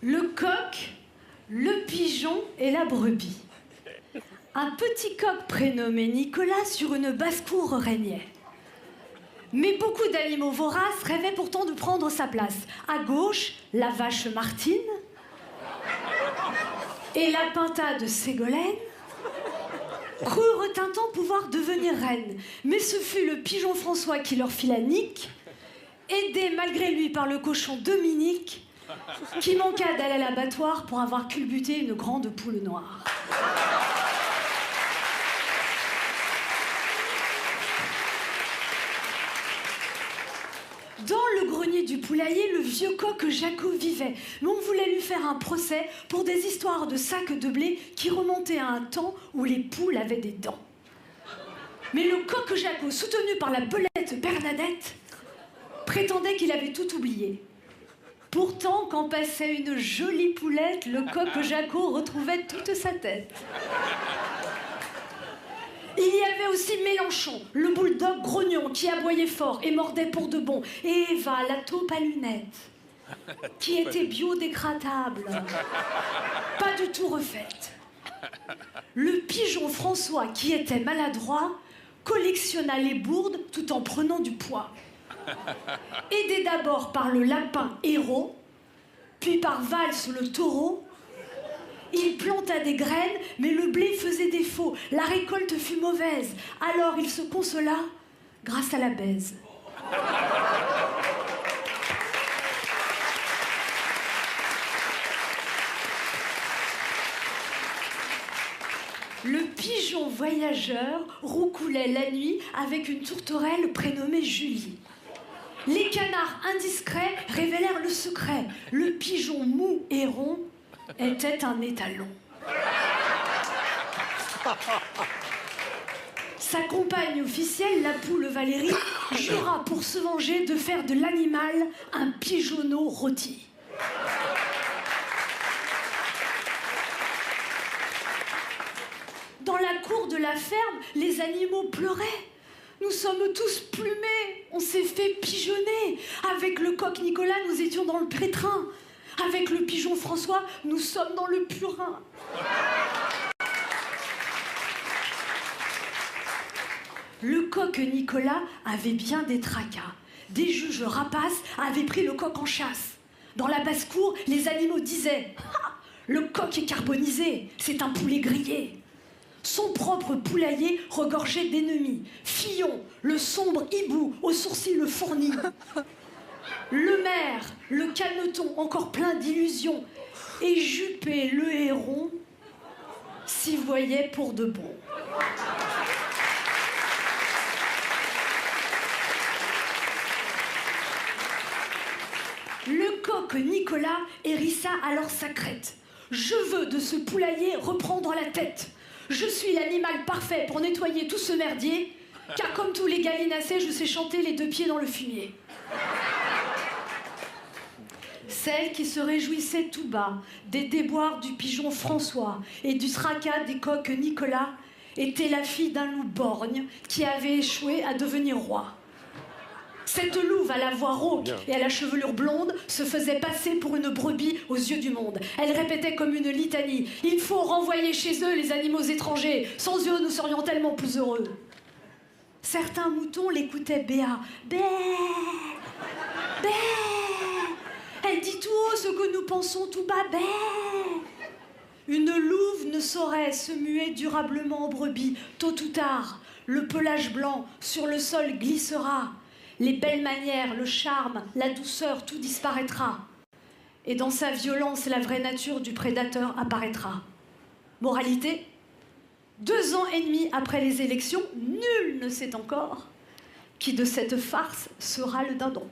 Le coq, le pigeon et la brebis. Un petit coq prénommé Nicolas sur une basse-cour régnait. Mais beaucoup d'animaux voraces rêvaient pourtant de prendre sa place. À gauche, la vache Martine et la pintade Ségolène crurent un temps pouvoir devenir reine. Mais ce fut le pigeon François qui leur fit la nique, aidé malgré lui par le cochon Dominique, qui manqua d'aller à l'abattoir pour avoir culbuté une grande poule noire. Dans le grenier du poulailler, le vieux coq Jacot vivait. Mais on voulait lui faire un procès pour des histoires de sacs de blé qui remontaient à un temps où les poules avaient des dents. Mais le coq Jacot, soutenu par la belette Bernadette, prétendait qu'il avait tout oublié. Pourtant, quand passait une jolie poulette, le coq Jacot retrouvait toute sa tête. Il y avait aussi Mélenchon, le bulldog grognon qui aboyait fort et mordait pour de bon. Et Eva, la taupe à lunettes, qui était biodégradable, pas du tout refaite. Le pigeon François, qui était maladroit, collectionna les bourdes tout en prenant du poids. Aidé d'abord par le lapin Héros, puis par Valse le taureau, il planta des graines, mais le blé faisait défaut. La récolte fut mauvaise. Alors il se consola grâce à la baise. Le pigeon voyageur roucoulait la nuit avec une tourterelle prénommée Julie. Les canards indiscrets révélèrent le secret. Le pigeon mou et rond était un étalon. Sa compagne officielle, la poule Valérie, jura pour se venger de faire de l'animal un pigeonneau rôti. Dans la cour de la ferme, les animaux pleuraient. Nous sommes tous plumés, on s'est fait pigeonner. Avec le coq Nicolas, nous étions dans le pétrin. Avec le pigeon François, nous sommes dans le purin. Le coq Nicolas avait bien des tracas. Des juges rapaces avaient pris le coq en chasse. Dans la basse-cour, les animaux disaient « Ah, le coq est carbonisé, c'est un poulet grillé ». Son propre poulailler regorgeait d'ennemis. Fillon, le sombre hibou, aux sourcils fournis. Le maire, le caneton, encore plein d'illusions. Et Juppé, le héron, s'y voyait pour de bon. Le coq Nicolas hérissa alors sa crête. « Je veux de ce poulailler reprendre la tête. Je suis l'animal parfait pour nettoyer tout ce merdier, car comme tous les gallinacés, je sais chanter les deux pieds dans le fumier. » Celle qui se réjouissait tout bas des déboires du pigeon François et du tracas des coqs Nicolas était la fille d'un loup borgne qui avait échoué à devenir roi. Cette louve à la voix rauque et à la chevelure blonde se faisait passer pour une brebis aux yeux du monde. Elle répétait comme une litanie « Il faut renvoyer chez eux les animaux étrangers. Sans eux, nous serions tellement plus heureux. » Certains moutons l'écoutaient béat. « Bé, bé. Elle dit tout haut ce que nous pensons tout bas. Bé. » Une louve ne saurait se muer durablement en brebis. Tôt ou tard, le pelage blanc sur le sol glissera. Les belles manières, le charme, la douceur, tout disparaîtra. Et dans sa violence, la vraie nature du prédateur apparaîtra. Moralité, 2 ans et demi après les élections, nul ne sait encore qui de cette farce sera le dindon.